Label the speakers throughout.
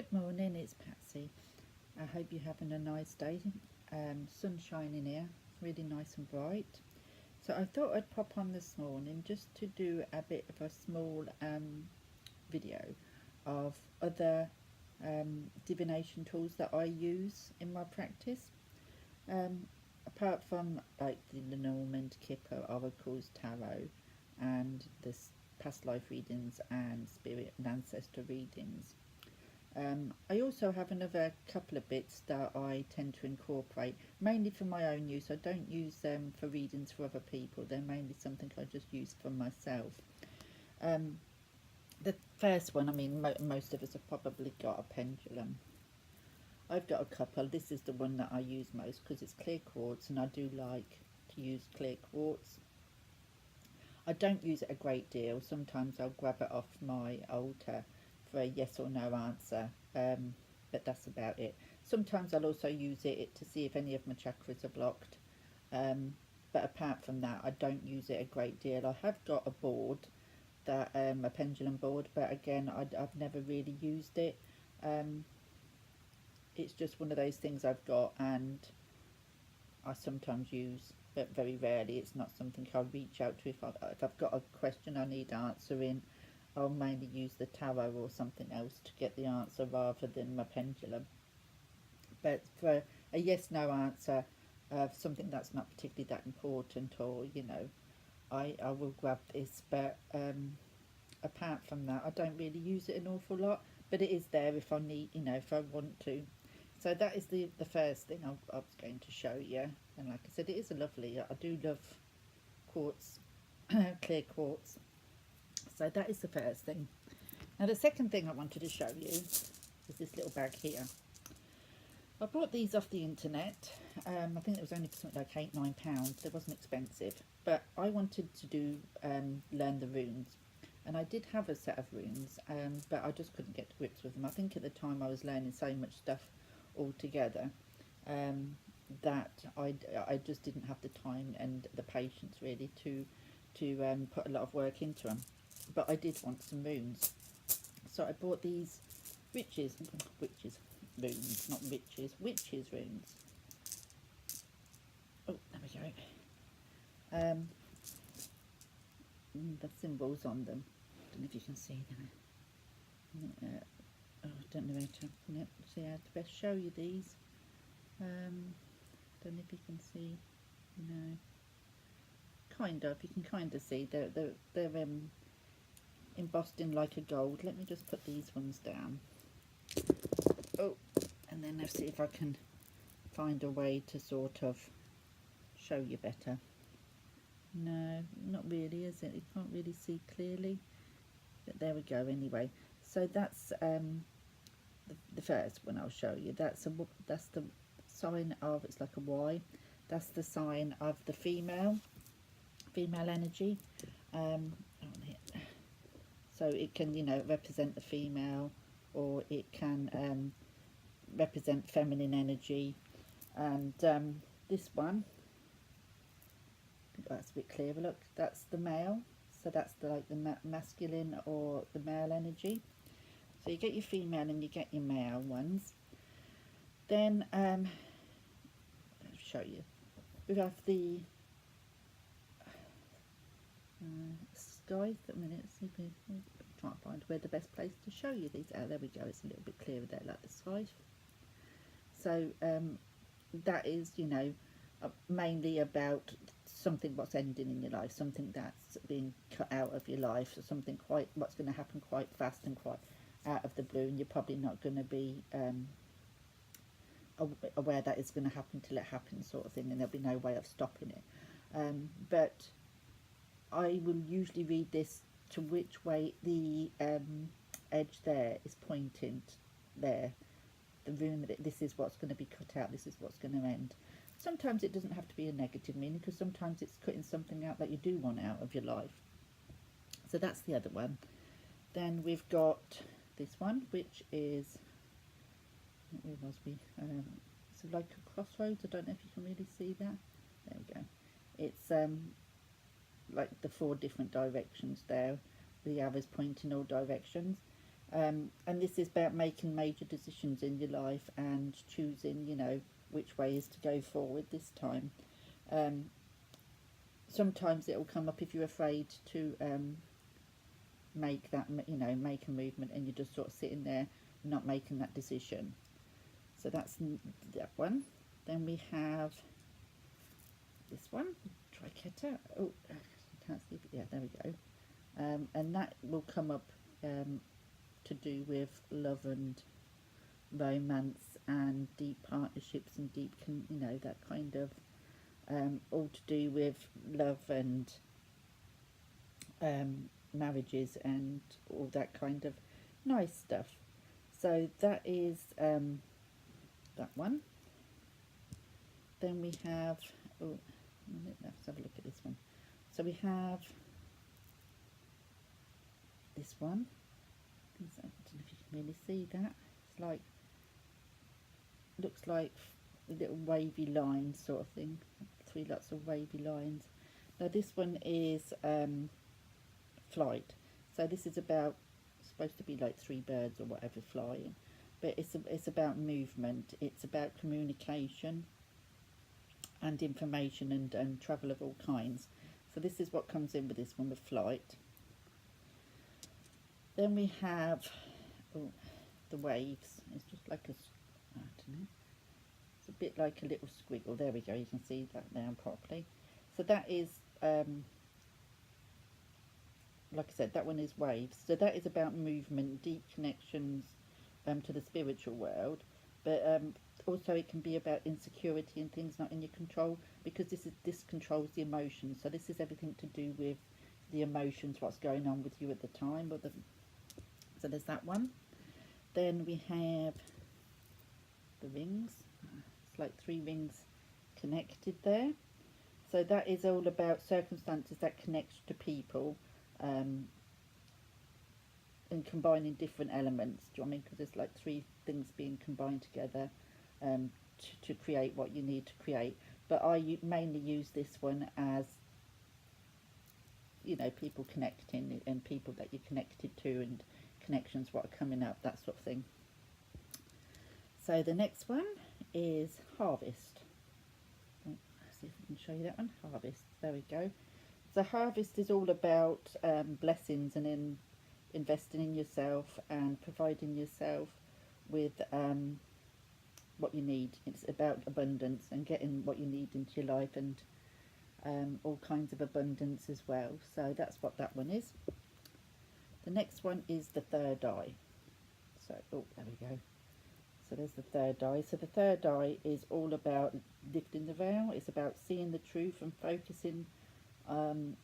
Speaker 1: Good morning, it's Patsy. I hope you're having a nice day. Sun shining here, really nice and bright. So I thought I'd pop on this morning just to do a bit of a small video of other divination tools that I use in my practice. Apart from like the Lenormand, Kipper, Oracles, Tarot, and the past life readings and spirit and ancestor readings. I also have another couple of bits that I tend to incorporate, mainly for my own use. I don't use them for readings for other people. They're mainly something I just use for myself. The first one, I mean, most of us have probably got a pendulum. I've got a couple. This is the one that I use most because it's clear quartz, and I do like to use clear quartz. I don't use it a great deal. Sometimes I'll grab it off my altar for a yes or no answer, but that's about it. Sometimes I'll also use it to see if any of my chakras are blocked, but apart from that I don't use it a great deal. I have got a board, that a pendulum board, but again I've never really used it. It's just one of those things I've got and I sometimes use, but very rarely. It's not something I reach out to if I've got a question I need answering. I'll mainly use the tarot or something else to get the answer rather than my pendulum. But for a yes/no answer of something that's not particularly that important, or I will grab this. But apart from that, I don't really use it an awful lot. But it is there if I need, if I want to. So that is the first thing I was going to show you. And like I said, it is a lovely. I do love quartz, clear quartz. So that is the first thing. Now the second thing I wanted to show you is this little bag here. I bought these off the internet. I think it was only something like £8–9. They wasn't expensive, but I wanted to do learn the runes, and I did have a set of runes, but I just couldn't get to grips with them. I think at the time I was learning so much stuff all together that I just didn't have the time and the patience really to put a lot of work into them. But I did want some runes, so I bought these witches runes, not witches runes. Oh, there we go. The symbols on them. I don't know if you can see that. I don't know how to see how to best show you these. Don't know if you can see. No, kind of. You can kind of see they're embossed in like a gold. Let me just put these ones down. Oh, and then let's see if I can find a way to sort of show you better. No, not really, is it? You can't really see clearly, but there we go. Anyway, so that's the first one I'll show you. That's the sign of, it's like a Y. That's the sign of the female energy. So it can, represent the female, or it can represent feminine energy. And this one, that's a bit clearer. Look, that's the male. So that's the masculine or the male energy. So you get your female and you get your male ones. Then I'll show you. We have the skies. A minute, see if we try and find where the best place to show you these. Oh, there we go. It's a little bit clearer there, like the skies. So that is, mainly about something what's ending in your life, something that's being cut out of your life, or something what's going to happen quite fast and quite out of the blue, and you're probably not going to be aware that it's going to happen till it happens, sort of thing, and there'll be no way of stopping it. But I will usually read this to which way the edge there is pointing there. The rune, this is what's going to be cut out, this is what's going to end. Sometimes it doesn't have to be a negative meaning, because sometimes it's cutting something out that you do want out of your life. So that's the other one. Then we've got this one, which is, where was we? It's like a crossroads. I don't know if you can really see that. There we go. It's like the 4 different directions there. The arrows point in all directions. And this is about making major decisions in your life and choosing, you know, which way is to go forward this time. Um, Sometimes it will come up if you're afraid to make that, you know, make a movement, and you're just sort of sitting there not making that decision. So that's that one. Then we have this one, Triqueta. Oh, I can't see it. Yeah, there we go. And that will come up to do with love and romance and deep partnerships and deep, you know, that kind of all to do with love and marriages and all that kind of nice stuff. So that is that one. Then we have, oh, let's have a look at this one. So we have this one. I don't know if you can really see that. It's like, looks like a little wavy line sort of thing. 3 lots of wavy lines. Now this one is flight. So this is about, supposed to be like 3 birds or whatever flying, but it's about movement. It's about communication and information and travel of all kinds. So this is what comes in with this one, with flight. Then we have the waves. It's just like a, I don't know, it's a bit like a little squiggle. There we go, you can see that now properly. So that is like I said, that one is waves. So that is about movement, deep connections to the spiritual world, but also it can be about insecurity and things not in your control, because this controls the emotions. So this is everything to do with the emotions, what's going on with you at the time, or so there's that one. Then we have the rings. It's like 3 rings connected there. So that is all about circumstances that connect to people, and combining different elements. Do you know what I mean? Because there's like 3 things being combined together to create what you need to create. But I mainly use this one as, you know, people connecting and people that you're connected to and connections what are coming up, that sort of thing. So the next one is harvest. Let's see if we can show you that one. Harvest. There we go. So harvest is all about blessings and in investing in yourself and providing yourself with what you need. It's about abundance and getting what you need into your life, and all kinds of abundance as well. So that's what that one is. The next one is the third eye. So, oh, there we go. So there's the third eye. So the third eye is all about lifting the veil. It's about seeing the truth and focusing on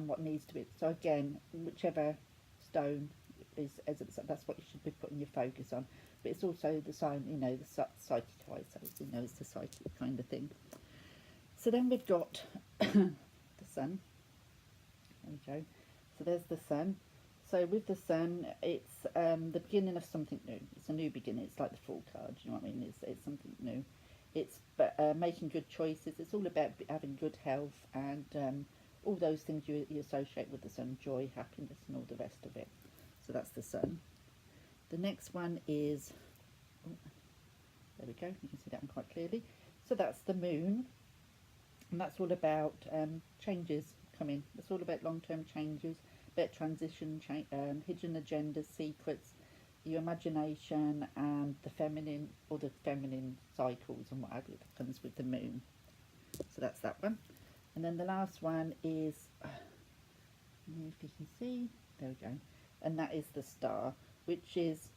Speaker 1: what needs to be. So again, whichever stone is, that's what you should be putting your focus on. But it's also the sign, you know, the psychic eye. So you know, it's the psychic kind of thing. So then we've got the sun. There we go. So there's the sun. So with the sun, it's the beginning of something new. It's a new beginning. It's like the Fool card. You know what I mean? It's something new. It's making good choices. It's all about having good health and all those things you associate with the sun: joy, happiness, and all the rest of it. So that's the sun. The next one is, oh, there we go. You can see that one quite clearly. So that's the moon, and that's all about changes coming. It's all about long-term changes, about transition, hidden agendas, secrets, your imagination, and the feminine, or the feminine cycles and what have you that comes with the moon. So that's that one. And then the last one is, if you can see, there we go, and that is the star, which is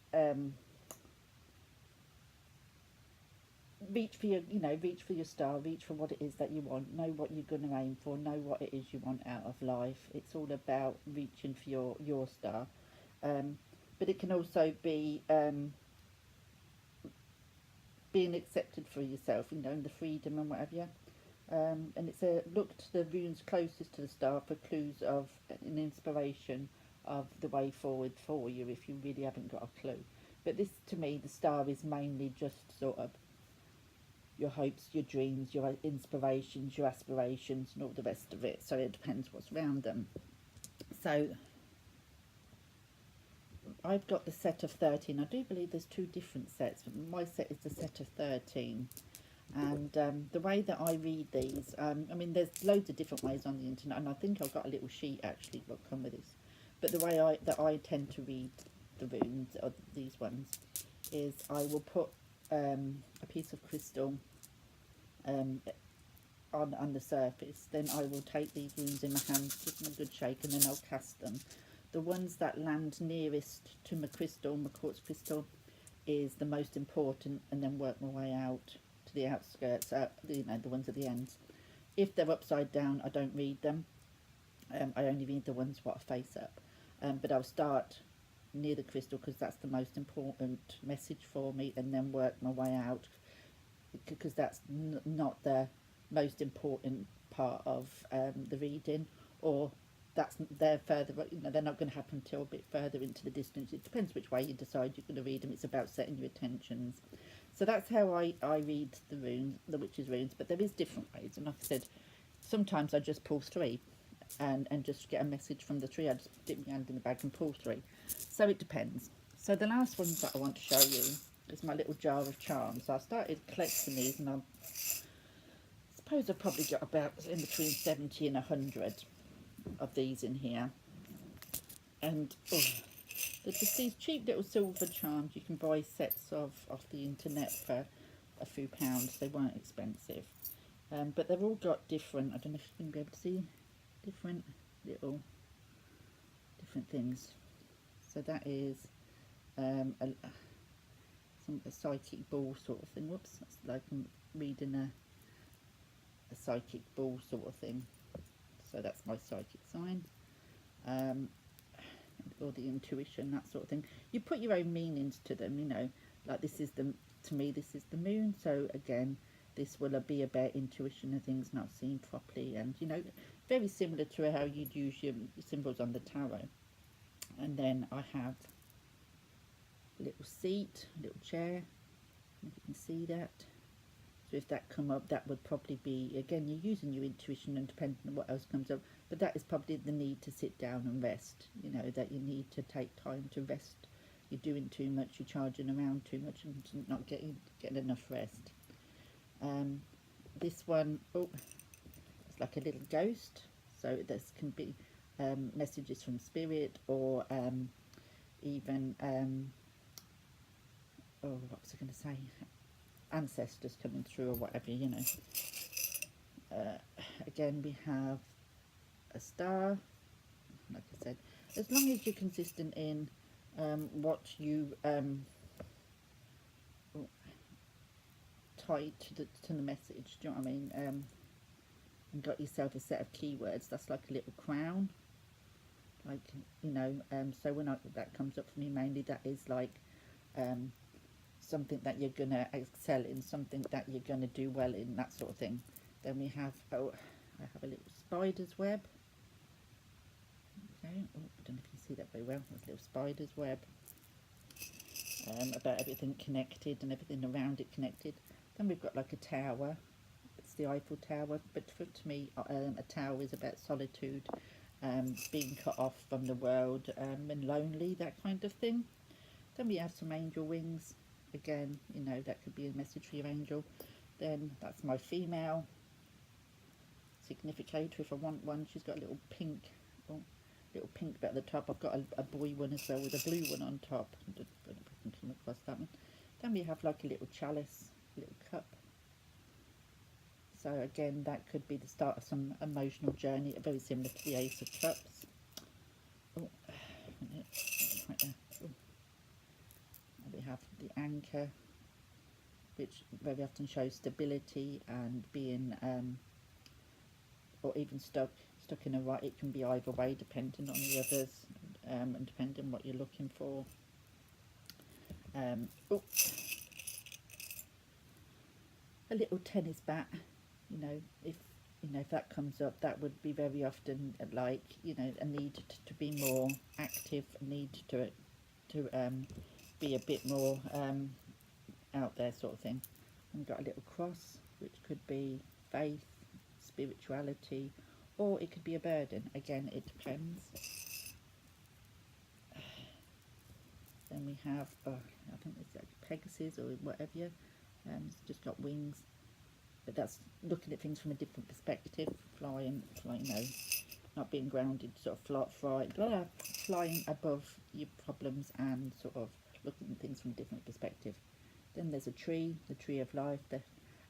Speaker 1: reach for your, you know, reach for your star, reach for what it is that you want, know what you're going to aim for, know what it is you want out of life. It's all about reaching for your star, but it can also be being accepted for yourself, you know, and the freedom and whatever. And it's a look to the runes closest to the star for clues of an inspiration of the way forward for you if you really haven't got a clue. But this, to me, the star is mainly just sort of your hopes, your dreams, your inspirations, your aspirations, and all the rest of it. So it depends what's around them. So I've got the set of 13. I do believe there's two different sets, but my set is the set of 13. And the way that I read these, I mean, there's loads of different ways on the internet, and I think I've got a little sheet actually that will come with this. But the way I tend to read the runes, or these ones, is I will put a piece of crystal on the surface. Then I will take these runes in my hands, give them a good shake, and then I'll cast them. The ones that land nearest to my crystal, my quartz crystal, is the most important, and then work my way out to the outskirts, you know, the ones at the ends. If they're upside down, I don't read them. I only read the ones what are face up. But I'll start near the crystal because that's the most important message for me, and then work my way out because that's not the most important part of the reading, or they're further, you know, they're not going to happen till a bit further into the distance. It depends which way you decide you're going to read them. It's about setting your intentions. So that's how I read the runes, the witches' runes. But there is different ways, and like I said, sometimes I just pull 3 and just get a message from the 3. I just dip my hand in the bag and pull 3. So it depends. So the last ones that I want to show you is my little jar of charms. So I started collecting these, and I suppose I've probably got about in between 70 and 100 of these in here. And they're just these cheap little silver charms. You can buy sets of off the internet for a few pounds. They weren't expensive, but they've all got different, I don't know if you can be able to see, different things. So that is a psychic ball sort of thing. Whoops, that's like I'm reading a psychic ball sort of thing. So that's my psychic sign. Or the intuition, that sort of thing. You put your own meanings to them, you know, like this is to me this is the moon, so again this will be about intuition and things not seen properly, and you know, very similar to how you'd use your symbols on the tarot. And then I have a little seat, a little chair, if you can see that. So if that come up, that would probably be, again, you're using your intuition and depending on what else comes up, but that is probably the need to sit down and rest, you know, that you need to take time to rest. You're doing too much, you're charging around too much and not getting enough rest. This one, it's like a little ghost, so this can be messages from spirit, or even, what was I going to say? Ancestors coming through or whatever, you know. Again, we have a star. Like I said, as long as you're consistent in what you tie to the message, do you know what I mean? And got yourself a set of keywords. That's like a little crown, like, you know. So when that comes up for me, mainly that is like something that you're going to excel in, something that you're going to do well in, that sort of thing. Then we have, I have a little spider's web. Okay, I don't know if you can see that very well. There's a little spider's web, about everything connected and everything around it connected. Then we've got like a tower. It's the Eiffel Tower, but to me, a tower is about solitude, being cut off from the world, and lonely, that kind of thing. Then we have some angel wings. Again, you know, that could be a message for your angel. Then that's my female significator. If I want one, she's got a little pink bit at the top. I've got a boy one as well with a blue one on top. I don't know if I can come across that one. Then we have like a little chalice, a little cup. So again, that could be the start of some emotional journey, very similar to the Ace of Cups. Right there. We have the anchor, which very often shows stability and being, or even stuck in a rut. It can be either way depending on the others, and depending on what you're looking for. A little tennis bat, you know, if that comes up, that would be very often like, you know, a need to be more active, a need to be a bit more out there, sort of thing. And we've got a little cross, which could be faith, spirituality, or it could be a burden. Again, it depends. Then we have, I think it's like Pegasus or whatever. It's just got wings, but that's looking at things from a different perspective. Flying, not being grounded, sort of flying above your problems and sort of looking at things from a different perspective. Then there's a tree, the tree of life,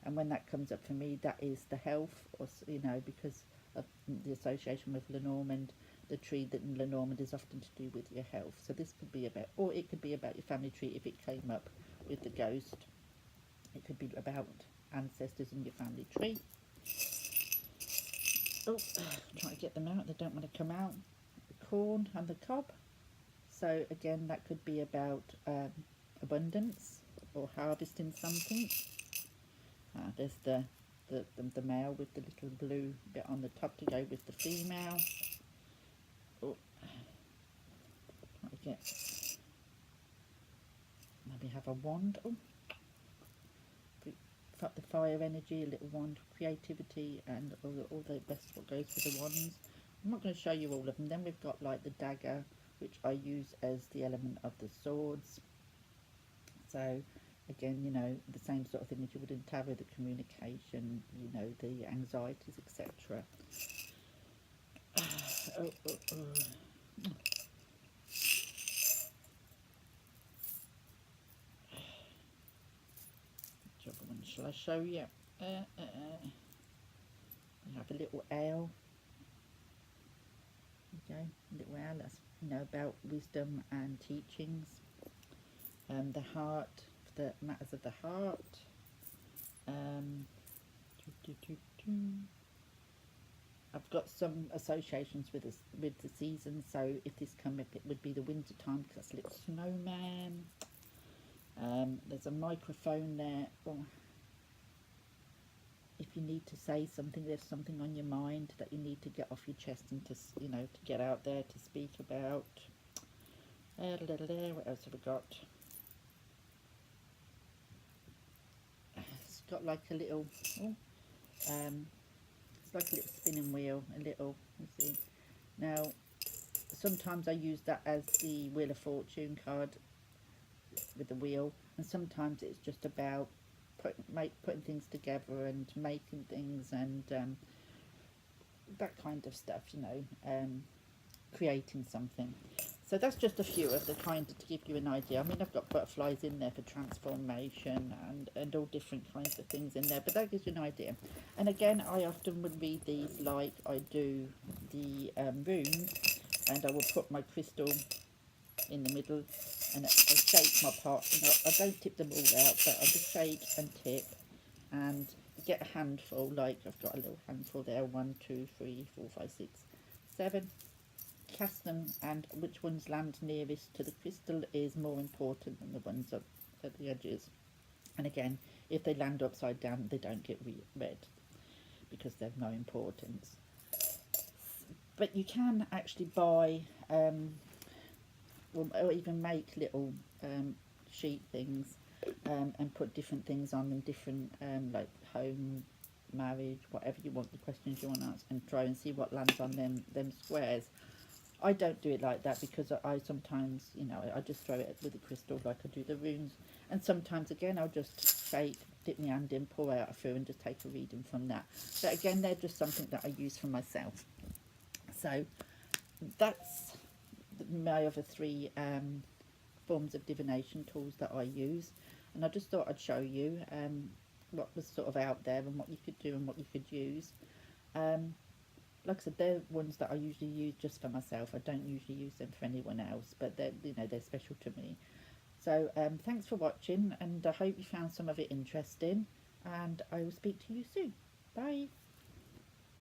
Speaker 1: and when that comes up for me, that is the health, or because of the association with Lenormand. The tree that in Lenormand is often to do with your health. So this could be about, or it could be about your family tree if it came up with the ghost. It could be about ancestors in your family tree. Oh, trying to get them out. They don't want to come out. The corn and the cob. So again, that could be about abundance or harvesting something. There's the male with the little blue bit on the top to go with the female. Oh, get, maybe have a wand. Oh, the fire energy, a little wand, creativity, and all the best what goes with the wands. I'm not going to show you all of them. Then we've got like the dagger, which I use as the element of the swords. So again, the same sort of thing as you would in tarot, the communication, the anxieties, etc. Which other one shall I show you? We have a little owl. Okay, little owl. That's about wisdom and teachings. The heart, the matters of the heart. I've got some associations with the season. So if this come up, it would be the winter time because that's a little snowman. There's a microphone there. Oh, if you need to say something, there's something on your mind that you need to get off your chest and to to get out there to speak about. What else have I got? It's got like a little, it's like a little spinning wheel. You see. Now, sometimes I use that as the Wheel of Fortune card with the wheel, and sometimes it's just about putting things together and making things and that kind of stuff, creating something. So that's just a few of the kind to give you an idea. I mean, I've got butterflies in there for transformation and all different kinds of things in there, but that gives you an idea. And again, I often would read these like I do the runes, and I will put my crystal in the middle and I shake my pot. I don't tip them all out, but I just shake and tip and get a handful. Like I've got a little handful there, 1 2 3 4 5 6 7. Cast them, and which ones land nearest to the crystal is more important than the ones at the edges. And again, if they land upside down, they don't get read because they've no importance. But you can actually buy or even make little sheet things and put different things on them, different like home, marriage, whatever you want, the questions you want to ask, and try and see what lands on them squares. I don't do it like that because I sometimes, I just throw it with a crystal like I do the runes. And sometimes, again, I'll just shake, dip my hand in, pour out a few and just take a reading from that. But again, they're just something that I use for myself. So that's my other 3 forms of divination tools that I use. And I just thought I'd show you what was sort of out there and what you could do and what you could use. Like I said, they're ones that I usually use just for myself. I don't usually use them for anyone else, but they're special to me. So thanks for watching, and I hope you found some of it interesting, and I will speak to you soon. Bye.